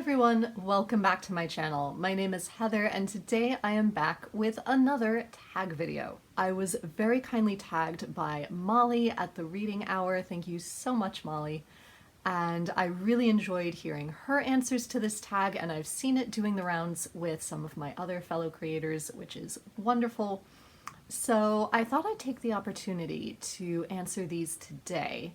everyone, welcome back to my channel. My name is Heather and today I am back with another tag video. I was very kindly tagged by Molly at the reading hour. Thank you so much, Molly. And I really enjoyed hearing her answers to this tag, and I've seen it doing the rounds with some of my other fellow creators, which is wonderful. So I thought I'd take the opportunity to answer these today,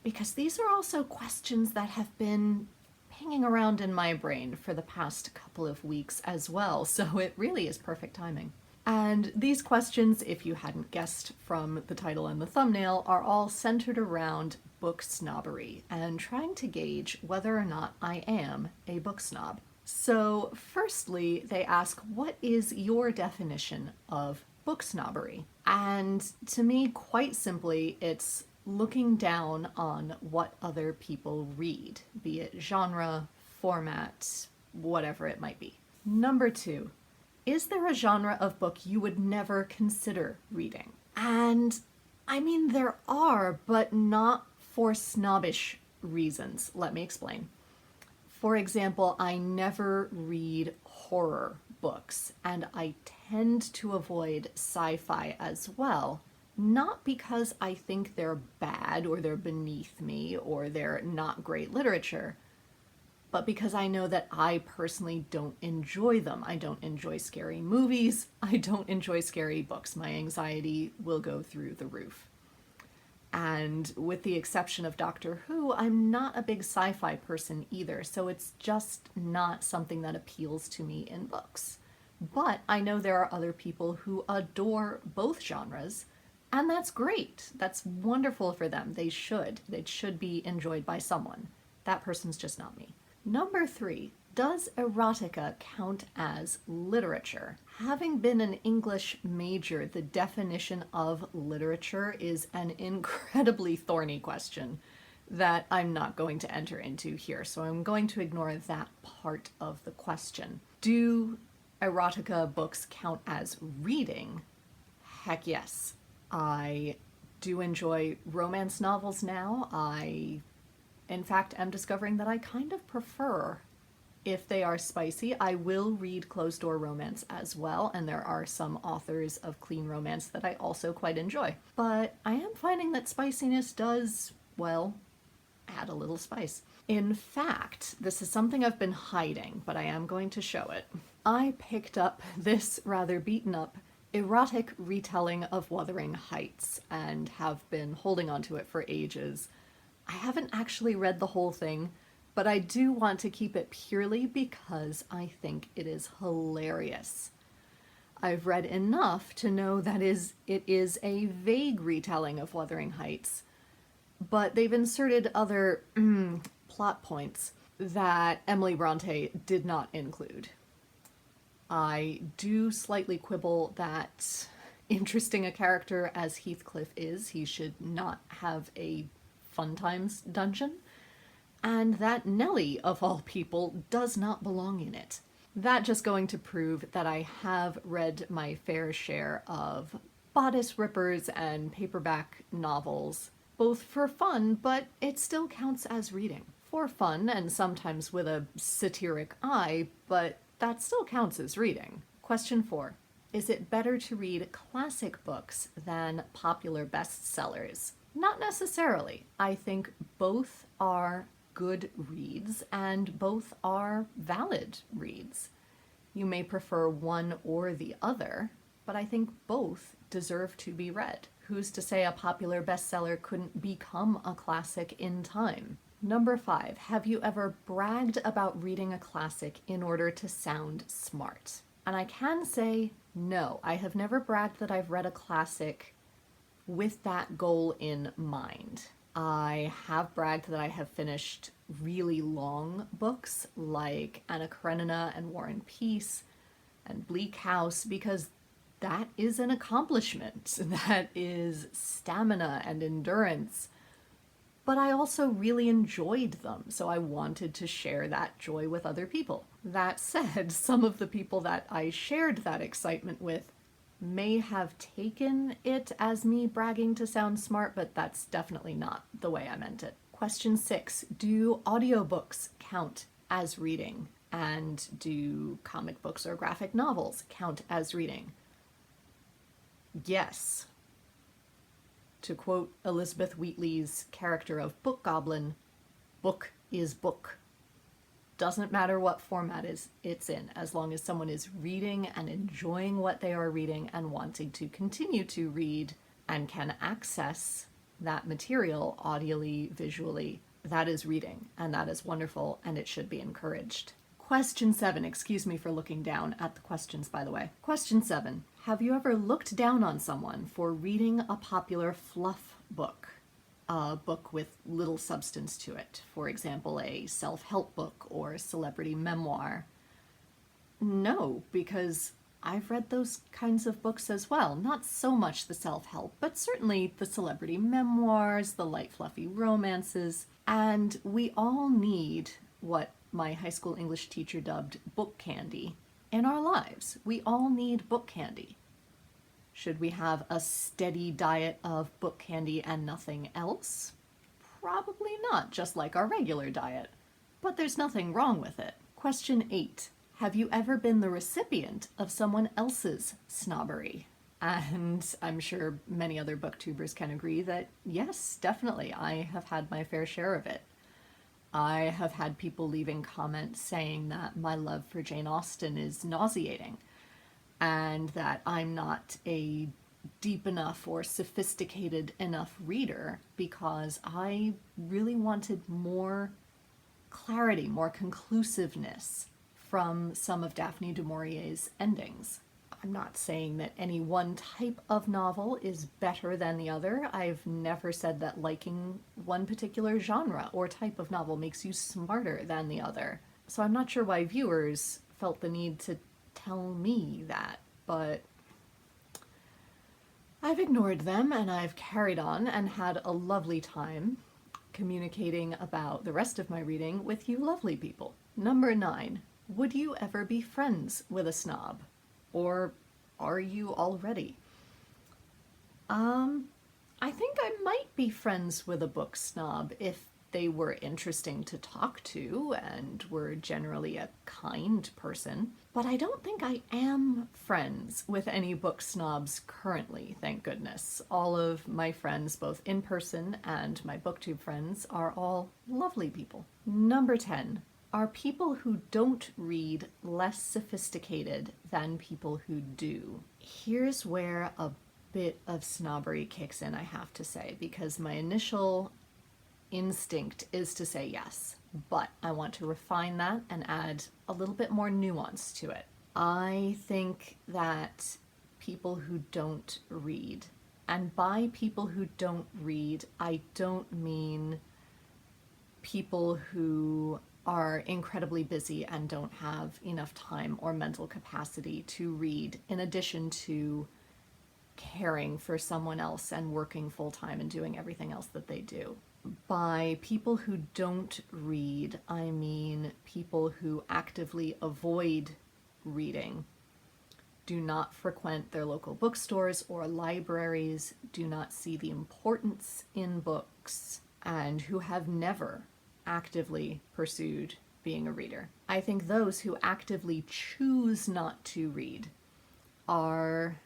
because these are also questions that have been hanging around in my brain for the past couple of weeks as well, so it really is perfect timing. And these questions, if you hadn't guessed from the title and the thumbnail, are all centered around book snobbery and trying to gauge whether or not I am a book snob. So firstly, they ask, what is your definition of book snobbery? And to me, quite simply, it's looking down on what other people read, be it genre, format, whatever it might be. Number two, is there a genre of book you would never consider reading? And I mean, there are, but not for snobbish reasons. Let me explain. For example, I never read horror books, and I tend to avoid sci-fi as well. Not because I think they're bad or they're beneath me or they're not great literature, but because I know that I personally don't enjoy them. I don't enjoy scary movies. I don't enjoy scary books. My anxiety will go through the roof. And with the exception of Doctor Who, I'm not a big sci-fi person either, so it's just not something that appeals to me in books. But I know there are other people who adore both genres, and that's great. That's wonderful for them. They should. It should be enjoyed by someone. That person's just not me. Number three, does erotica count as literature? Having been an English major, the definition of literature is an incredibly thorny question that I'm not going to enter into here, so I'm going to ignore that part of the question. Do erotica books count as reading? Heck yes. I do enjoy romance novels now. In fact, am discovering that I kind of prefer, if they are spicy. I will read closed-door romance as well, and there are some authors of clean romance that I also quite enjoy. But I am finding that spiciness does, well, add a little spice. In fact, this is something I've been hiding, but I am going to show it. I picked up this rather beaten up erotic retelling of Wuthering Heights and have been holding onto it for ages. I haven't actually read the whole thing, but I do want to keep it purely because I think it is hilarious. I've read enough to know that it is a vague retelling of Wuthering Heights, but they've inserted other plot points that Emily Bronte did not include. I do slightly quibble that, interesting a character as Heathcliff is, he should not have a fun times dungeon, and that Nellie, of all people, does not belong in it. That just going to prove that I have read my fair share of bodice rippers and paperback novels, both for fun, but it still counts as reading. For fun, and sometimes with a satiric eye, but that still counts as reading. Question 4. Is it better to read classic books than popular bestsellers? Not necessarily. I think both are good reads and both are valid reads. You may prefer one or the other, but I think both deserve to be read. Who's to say a popular bestseller couldn't become a classic in time? Number 5, have you ever bragged about reading a classic in order to sound smart? And I can say no, I have never bragged that I've read a classic with that goal in mind. I have bragged that I have finished really long books like Anna Karenina and War and Peace and Bleak House, because that is an accomplishment. That is stamina and endurance. But I also really enjoyed them, so I wanted to share that joy with other people. That said, some of the people that I shared that excitement with may have taken it as me bragging to sound smart, but that's definitely not the way I meant it. Question 6, do audiobooks count as reading? And do comic books or graphic novels count as reading? Yes. To quote Elizabeth Wheatley's character of Book Goblin, book is book. Doesn't matter what format it's in, as long as someone is reading and enjoying what they are reading and wanting to continue to read and can access that material audially, visually, that is reading, and that is wonderful, and it should be encouraged. Question 7, excuse me for looking down at the questions, by the way. Question 7, have you ever looked down on someone for reading a popular fluff book? A book with little substance to it. For example, a self-help book or celebrity memoir. No, because I've read those kinds of books as well. Not so much the self-help, but certainly the celebrity memoirs, the light fluffy romances. And we all need what my high school English teacher dubbed book candy in our lives. We all need book candy. Should we have a steady diet of book candy and nothing else? Probably not, just like our regular diet. But there's nothing wrong with it. Question 8. Have you ever been the recipient of someone else's snobbery? And I'm sure many other booktubers can agree that yes, definitely, I have had my fair share of it. I have had people leaving comments saying that my love for Jane Austen is nauseating, and that I'm not a deep enough or sophisticated enough reader because I really wanted more clarity, more conclusiveness from some of Daphne du Maurier's endings. I'm not saying that any one type of novel is better than the other. I've never said that liking one particular genre or type of novel makes you smarter than the other. So I'm not sure why viewers felt the need to tell me that, but I've ignored them and I've carried on and had a lovely time communicating about the rest of my reading with you lovely people. Number 9, would you ever be friends with a snob? Or are you already? I think I might be friends with a book snob if they were interesting to talk to and were generally a kind person. But I don't think I am friends with any book snobs currently, thank goodness. All of my friends, both in person and my booktube friends, are all lovely people. Number 10. Are people who don't read less sophisticated than people who do? Here's where a bit of snobbery kicks in, I have to say, because my initial instinct is to say yes, but I want to refine that and add a little bit more nuance to it. I think that people who don't read, and by people who don't read, I don't mean people who are incredibly busy and don't have enough time or mental capacity to read, in addition to caring for someone else and working full-time and doing everything else that they do. By people who don't read, I mean people who actively avoid reading, do not frequent their local bookstores or libraries, do not see the importance in books, and who have never actively pursued being a reader. I think those who actively choose not to read are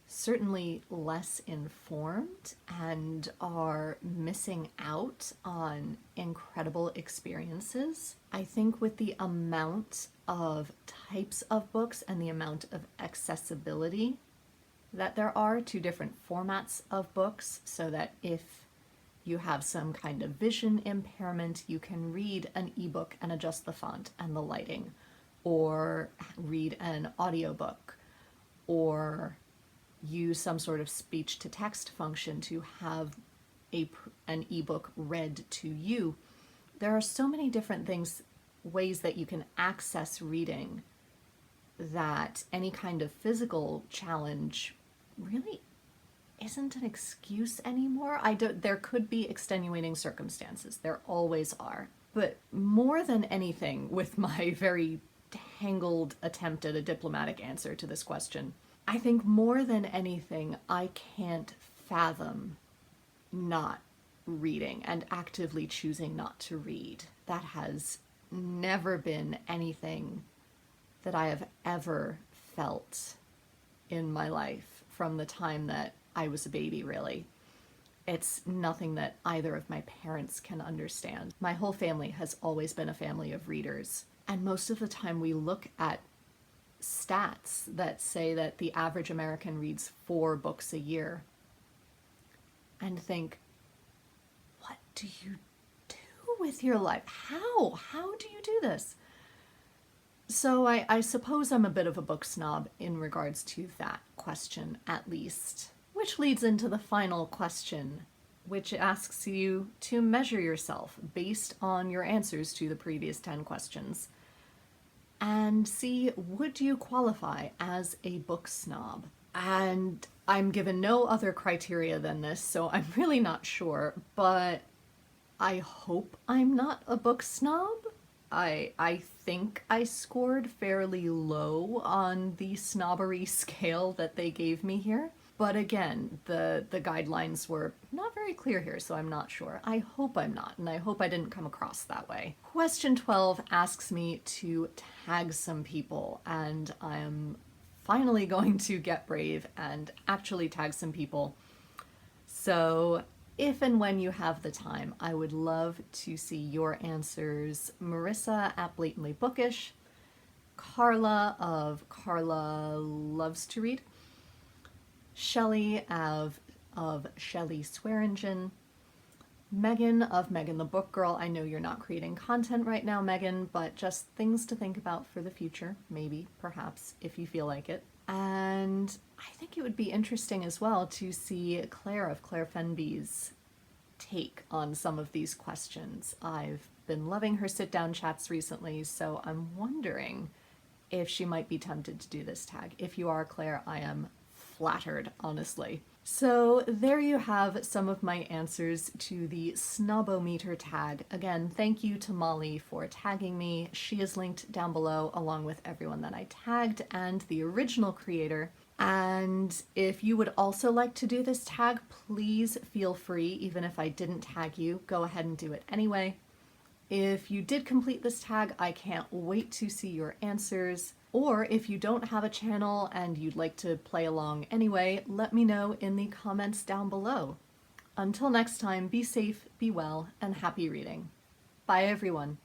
certainly less informed and are missing out on incredible experiences. I think with the amount of types of books and the amount of accessibility that there are to different formats of books, so that if you have some kind of vision impairment, you can read an ebook and adjust the font and the lighting, or read an audiobook, or use some sort of speech-to-text function to have an ebook read to you. There are so many different ways that you can access reading, that any kind of physical challenge really isn't an excuse anymore. There could be extenuating circumstances. There always are. But more than anything, with my very tangled attempt at a diplomatic answer to this question, I think more than anything, I can't fathom not reading and actively choosing not to read. That has never been anything that I have ever felt in my life from the time that I was a baby, really. It's nothing that either of my parents can understand. My whole family has always been a family of readers, and most of the time we look at stats that say that the average American reads 4 books a year and think, what do you do with your life? How do you do this? So I suppose I'm a bit of a book snob in regards to that question, at least. Which leads into the final question, which asks you to measure yourself based on your answers to the previous 10 questions and see, would you qualify as a book snob? And I'm given no other criteria than this, so I'm really not sure, but I hope I'm not a book snob. I think I scored fairly low on the snobbery scale that they gave me here. But again, the guidelines were not very clear here, so I'm not sure. I hope I'm not, and I hope I didn't come across that way. Question 12 asks me to tag some people, and I am finally going to get brave and actually tag some people. So if and when you have the time, I would love to see your answers. Marissa at Blatantly Bookish, Carla of Carla Loves to Read, Shelley of Shelley Swearingen, Megan of Megan the Book Girl. I know you're not creating content right now, Megan, but just things to think about for the future, maybe, perhaps, if you feel like it. And I think it would be interesting as well to see Claire of Claire Fenby's take on some of these questions. I've been loving her sit-down chats recently, so I'm wondering if she might be tempted to do this tag. If you are, Claire, I am flattered, honestly. So there you have some of my answers to the Snob-O-Meter tag. Again, thank you to Molly for tagging me. She is linked down below along with everyone that I tagged and the original creator. And if you would also like to do this tag, please feel free. Even if I didn't tag you, go ahead and do it anyway. If you did complete this tag, I can't wait to see your answers. Or if you don't have a channel and you'd like to play along anyway, let me know in the comments down below. Until next time, be safe, be well, and happy reading. Bye everyone.